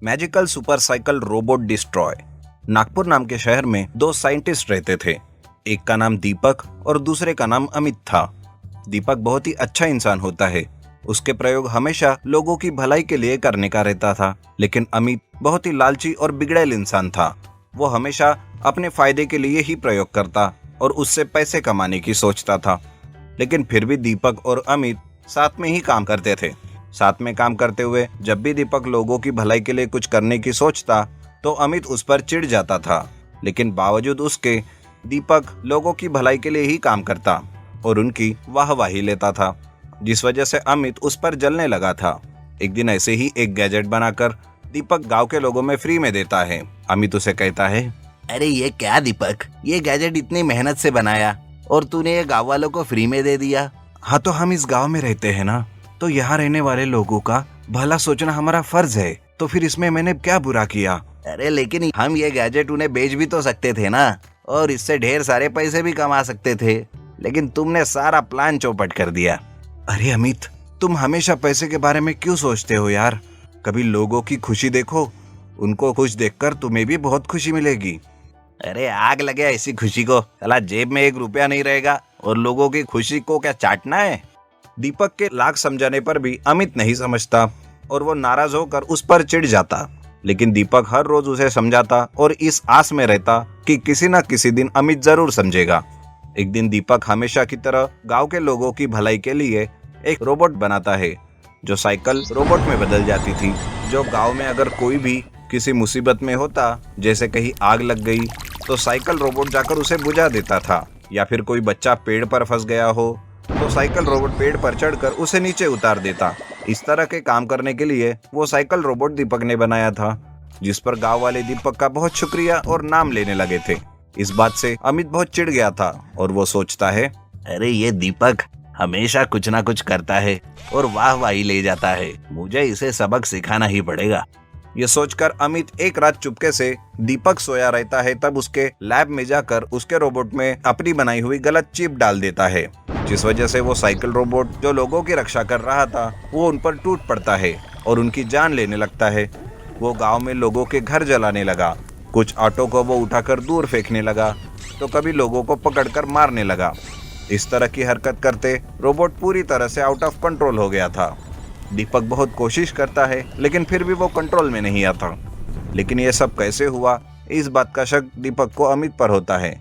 Magical supercycle robot destroy. Nagpur नाम के शहर में दो साइंटिस्ट रहते थे। एक का नाम दीपक और दूसरे का नाम अमित था। दीपक बहुत ही अच्छा इंसान होता है। उसके प्रयोग हमेशा लोगों की भलाई के लिए करने का रहता था। लेकिन अमित बहुत ही लालची और बिगड़ैल इंसान था। वो हमेशा अपने फायदे के लिए ही प्रयोग करता और उससे पैसे कमाने की सोचता था। लेकिन फिर भी दीपक और अमित साथ में ही काम करते थे। साथ में काम करते हुए जब भी दीपक लोगों की भलाई के लिए कुछ करने की सोचता तो अमित उस पर चिढ़ जाता था। लेकिन बावजूद उसके दीपक लोगों की भलाई के लिए ही काम करता और उनकी वाहवाही लेता था, जिस वजह से अमित उस पर जलने लगा था। एक दिन ऐसे ही एक गैजेट बनाकर दीपक गांव के लोगों में फ्री में देता है। अमित उसे कहता है, अरे ये क्या दीपक, ये गैजेट इतनी मेहनत से बनाया और तूने ये गांव वालों को फ्री में दे दिया। हाँ तो हम इस गांव में रहते हैं ना, तो यहाँ रहने वाले लोगों का भला सोचना हमारा फर्ज है। तो फिर इसमें मैंने क्या बुरा किया? अरे लेकिन हम ये गैजेट उन्हें बेच भी तो सकते थे ना, और इससे ढेर सारे पैसे भी कमा सकते थे। लेकिन तुमने सारा प्लान चौपट कर दिया। अरे अमित, तुम हमेशा पैसे के बारे में क्यों सोचते हो यार? कभी लोगों की खुशी देखो, उनको खुश देखकर तुम्हें भी बहुत खुशी मिलेगी। अरे आग लगे ऐसी खुशी को, साला जेब में 1 रुपया नहीं रहेगा और लोगों की खुशी को क्या चाटना है। दीपक के लाख समझाने पर भी अमित नहीं समझता और वो नाराज होकर उस पर चिढ़ जाता। लेकिन दीपक हर रोज उसे समझाता और इस आस में रहता कि किसी न किसी दिन अमित जरूर समझेगा। एक दिन दीपक हमेशा की तरह गांव के लोगों की भलाई के लिए एक रोबोट बनाता है, जो साइकिल रोबोट में बदल जाती थी। जो गांव में अगर कोई भी किसी मुसीबत में होता, जैसे कहीं आग लग गई, तो साइकिल रोबोट जाकर उसे बुझा देता था। या फिर कोई बच्चा पेड़ पर फंस गया हो तो साइकिल रोबोट पेड़ पर चढ़कर उसे नीचे उतार देता। इस तरह के काम करने के लिए वो साइकिल रोबोट दीपक ने बनाया था, जिस पर गांव वाले दीपक का बहुत शुक्रिया और नाम लेने लगे थे। इस बात से अमित बहुत चिढ़ गया था और वो सोचता है, अरे ये दीपक हमेशा कुछ ना कुछ करता है और वाहवाही ले जाता है, मुझे इसे सबक सिखाना ही पड़ेगा। ये सोचकर अमित एक रात चुपके से दीपक सोया रहता है तब उसके लैब में जाकर उसके रोबोट में अपनी बनाई हुई गलत चिप डाल देता है, जिस वजह से वो साइकिल रोबोट जो लोगों की रक्षा कर रहा था वो उन पर टूट पड़ता है और उनकी जान लेने लगता है। वो गांव में लोगों के घर जलाने लगा, कुछ ऑटो को वो उठाकर दूर फेंकने लगा, तो कभी लोगों को पकड़कर मारने लगा। इस तरह की हरकत करते रोबोट पूरी तरह से आउट ऑफ कंट्रोल हो गया था। दीपक बहुत कोशिश करता है लेकिन फिर भी वो कंट्रोल में नहीं आता। लेकिन ये सब कैसे हुआ, इस बात का शक दीपक को अमित पर होता है।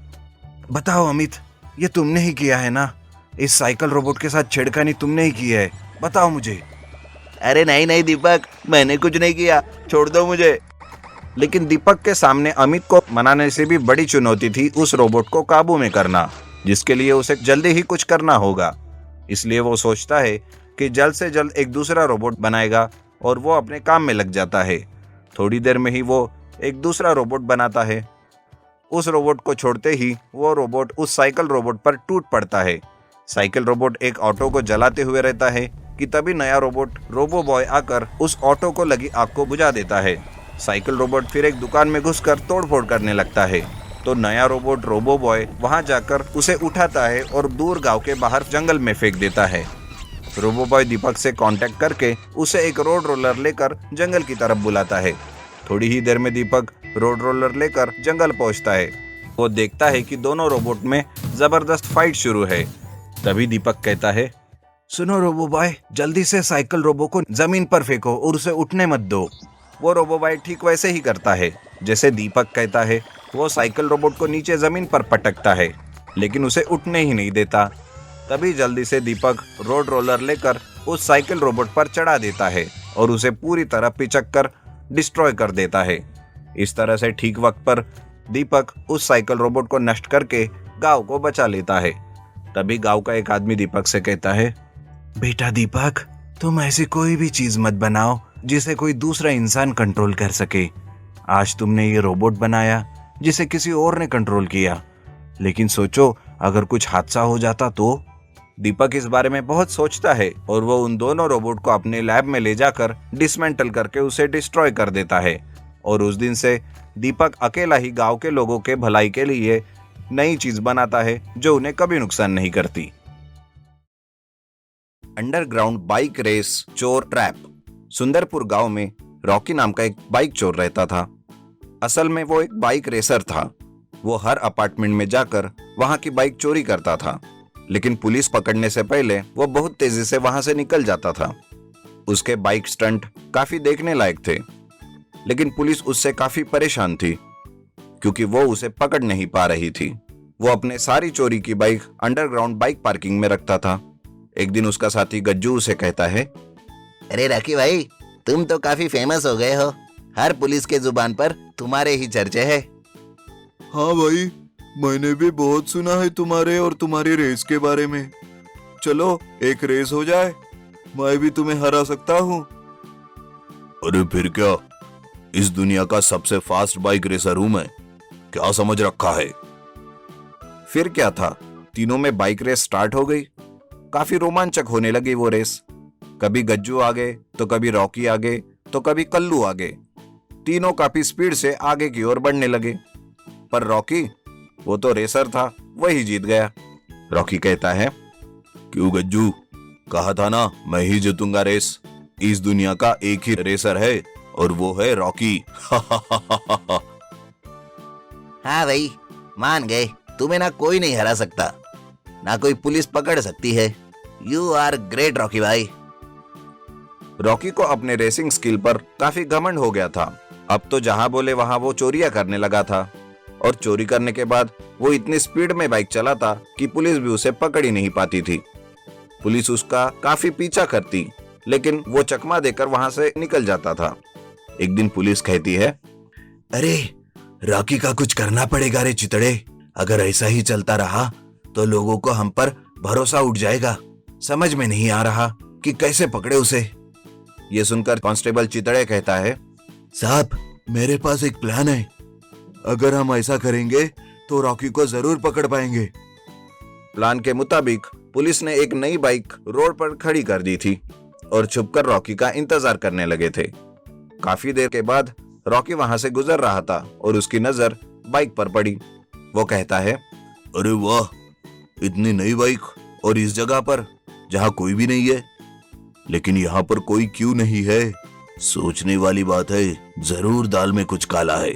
बताओ अमित, ये तुमने ही किया है ना? इस साइकिल रोबोट के साथ छेड़खानी तुमने ही की है, बताओ मुझे। अरे नहीं नहीं दीपक, मैंने कुछ नहीं किया, छोड़ दो मुझे। लेकिन दीपक के सामने अमित को मनाने से भी बड़ी चुनौती थी उस रोबोट को काबू में करना, जिसके लिए उसे जल्दी ही कुछ करना होगा। इसलिए वो सोचता है कि जल्द से जल्द एक दूसरा रोबोट बनाएगा और वो अपने काम में लग जाता है। थोड़ी देर में ही वो एक दूसरा रोबोट बनाता है। उस रोबोट को छोड़ते ही वो रोबोट उस साइकिल रोबोट पर टूट पड़ता है। साइकिल रोबोट एक ऑटो को जलाते हुए रहता है कि तभी नया रोबोट रोबो बॉय आकर उस ऑटो को लगी आग को बुझा देता है। साइकिल रोबोट फिर एक दुकान में घुसकर तोड़फोड़ करने लगता है, तो नया रोबोट रोबो बॉय वहां जाकर उसे उठाता है और दूर गांव के बाहर जंगल में फेंक देता है। रोबो बॉय दीपक से कांटेक्ट करके उसे एक रोड रोलर लेकर जंगल की तरफ बुलाता है। थोड़ी ही देर में दीपक रोड रोलर लेकर जंगल पहुंचता है। वो देखता है कि दोनों रोबोट में जबरदस्त फाइट शुरू है। तभी दीपक कहता है, सुनो रोबो बॉय, जल्दी से साइकिल रोबो को जमीन पर फेंको और उसे उठने मत दो। वो रोबो बॉय ठीक वैसे ही करता है जैसे दीपक कहता है। वो साइकिल रोबोट को नीचे जमीन पर पटकता है लेकिन उसे उठने ही नहीं देता। तभी जल्दी से दीपक रोड रोलर लेकर उस साइकिल रोबोट पर चढ़ा देता है और उसे पूरी तरह पिचक कर डिस्ट्रॉय कर देता है। इस तरह से ठीक वक्त पर दीपक उस साइकिल रोबोट को नष्ट करके गांव को बचा लेता है। तभी गांव का एक आदमी दीपक से कहता है, बेटा दीपक, तुम ऐसी कोई भी चीज मत बनाओ जिसे कोई दूसरा इंसान कंट्रोल कर सके। आज तुमने ये रोबोट बनाया जिसे किसी और ने कंट्रोल किया, लेकिन सोचो अगर कुछ हादसा हो जाता तो। दीपक इस बारे में बहुत सोचता है और वो उन दोनों रोबोट को अपने लैब में ले जाकर डिसमेंटल करके उसे डिस्ट्रॉय कर देता है। और उस दिन से दीपक अकेला ही गांव के लोगों के भलाई के लिए नई चीज बनाता है जो उन्हें कभी नुकसान नहीं करती। अंडरग्राउंड बाइक रेस चोर ट्रैप। सुंदरपुर गांव में रॉकी नाम का एक बाइक चोर रहता था। असल में वो एक बाइक रेसर था। वो हर अपार्टमेंट में जाकर वहां की बाइक चोरी करता था, लेकिन पुलिस पकड़ने से पहले वो बहुत तेजी से वहां से निकल जाता था। उसके बाइक स्टंट काफी देखने लायक थे, लेकिन पुलिस उससे काफी परेशान थी क्योंकि वो उसे पकड़ नहीं पा रही थी। वो अपने सारी चोरी की बाइक अंडरग्राउंड बाइक पार्किंग में रखता था। एक दिन उसका साथी गज्जू उसे कहता है, अरे रॉकी भाई, तुम तो काफी फेमस हो गए हो। हर पुलिस के जुबान पर तुम्हारे ही चर्चे हैं। हाँ भाई, मैंने भी बहुत सुना है तुम्हारे और तुम्हारी रेस के बारे में। चलो एक रेस हो जाए, मैं भी तुम्हें हरा सकता हूँ। अरे फिर क्या, इस दुनिया का सबसे फास्ट बाइक रेसर हूं मैं, क्या समझ रखा है। फिर क्या था, तीनों में बाइक रेस स्टार्ट हो गई। काफी रोमांचक होने लगी वो रेस। कभी गज्जू आगे तो कभी रॉकी आगे तो कभी कल्लू आगे। तीनों काफी स्पीड से आगे की ओर बढ़ने लगे, पर रॉकी, वो तो रेसर था, वही जीत गया। रॉकी कहता है, क्यों गज्जू, कहा था ना मैं ही जीतूंगा रेस। इस दुनिया का एक ही रेसर है और वो है रॉकी। हाँ भाई, मान गए। तुम्हें ना कोई नहीं हरा सकता, ना कोई पुलिस पकड़ सकती है। यू आर ग्रेट रॉकी भाई। रॉकी को अपने रेसिंग स्किल पर काफी घमंड हो गया था। अब तो जहां बोले वहां वो चोरियां करने लगा था, और चोरी करने के बाद वो इतनी स्पीड में बाइक चलाता कि पुलिस भी उसे पकड़ ही नहीं पाती थी। पुलिस उसका काफी पीछा करती, लेकिन वो चकमा देकर वहां से निकल जाता था। एक दिन पुलिस कहती है, अरे रॉकी का कुछ करना पड़ेगा रे चितड़े। अगर ऐसा ही चलता रहा तो लोगों को हम पर भरोसा उठ जाएगा। समझ में नहीं आ रहा कि कैसे पकड़े उसे। ये सुनकर कांस्टेबल चितड़े कहता है, साहब, मेरे पास एक प्लान है। अगर हम ऐसा करेंगे तो रॉकी को जरूर पकड़ पाएंगे। प्लान के मुताबिक पुलिस ने एक नई बाइक रोड पर खड़ी कर दी थी और छुपकर रॉकी का इंतजार करने लगे थे। काफी देर के बाद रॉकी वहां से गुजर रहा था और उसकी नजर बाइक पर पड़ी। वो कहता है, अरे वाह, इतनी नई बाइक और इस जगह पर जहाँ कोई भी नहीं है। लेकिन यहाँ पर कोई क्यों नहीं है? सोचने वाली बात है, जरूर दाल में कुछ काला है।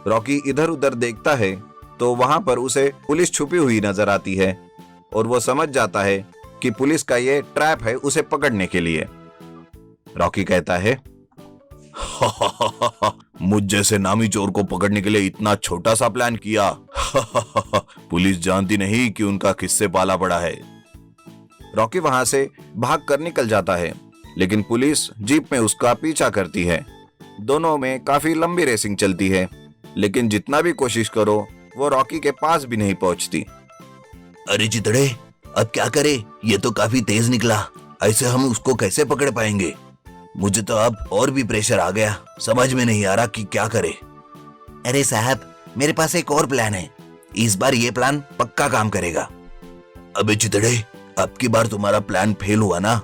रॉकी इधर उधर देखता है तो वहां पर उसे पुलिस छुपी हुई नजर आती है और वो समझ जाता है कि पुलिस का ये ट्रैप है उसे पकड़ने के लिए। रॉकी कहता है, मुझ जैसे नामी चोर को पकड़ने के लिए इतना छोटा सा प्लान किया। पुलिस जानती नहीं कि उनका किससे पाला पड़ा है। रॉकी वहां से भाग कर निकल जाता है, लेकिन पुलिस जीप में उसका पीछा करती है। दोनों में काफी लंबी रेसिंग चलती है, लेकिन जितना भी कोशिश करो वो रॉकी के पास भी नहीं पहुंचती। अरे चितड़े, अब क्या करें? ये तो काफी तेज निकला। ऐसे हम उसको कैसे पकड़ पाएंगे? मुझे तो अब और भी प्रेशर आ गया। समझ में नहीं आ रहा कि क्या करे। अरे साहब, मेरे पास एक और प्लान है। इस बार ये प्लान पक्का काम करेगा। अबे चितड़े, अब की बार तुम्हारा प्लान फेल हुआ ना,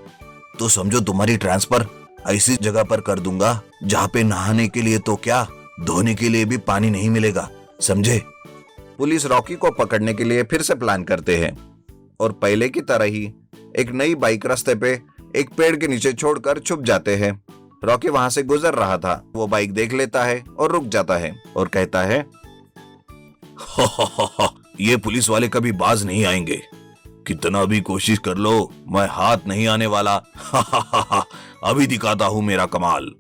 तो समझो तुम्हारी ट्रांसफर ऐसी जगह पर कर दूंगा जहाँ पे नहाने के लिए तो क्या, धोने के लिए भी पानी नहीं मिलेगा, समझे? पुलिस रॉकी को पकड़ने के लिए फिर से प्लान करते हैं और पहले की तरह ही एक नई बाइक रास्ते पे एक पेड़ के नीचे छोड़कर छुप जाते हैं। रॉकी वहां से गुजर रहा था, वो बाइक देख लेता है और रुक जाता है और कहता है, ये पुलिस वाले कभी बाज नहीं आएंगे। कितना भी कोशिश कर लो, मैं हाथ नहीं आने वाला। अभी दिखाता हूँ मेरा कमाल।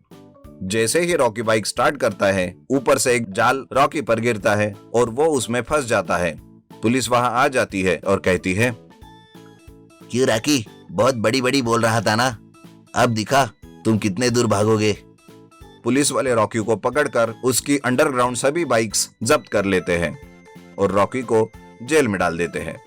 जैसे ही रॉकी बाइक स्टार्ट करता है, ऊपर से एक जाल रॉकी पर गिरता है और वो उसमें फंस जाता है। पुलिस वहां आ जाती है और कहती है, क्यों रॉकी, बहुत बड़ी बड़ी बोल रहा था ना, अब दिखा तुम कितने दूर भागोगे। पुलिस वाले रॉकी को पकड़कर उसकी अंडरग्राउंड सभी बाइक्स जब्त कर लेते हैं और रॉकी को जेल में डाल देते हैं।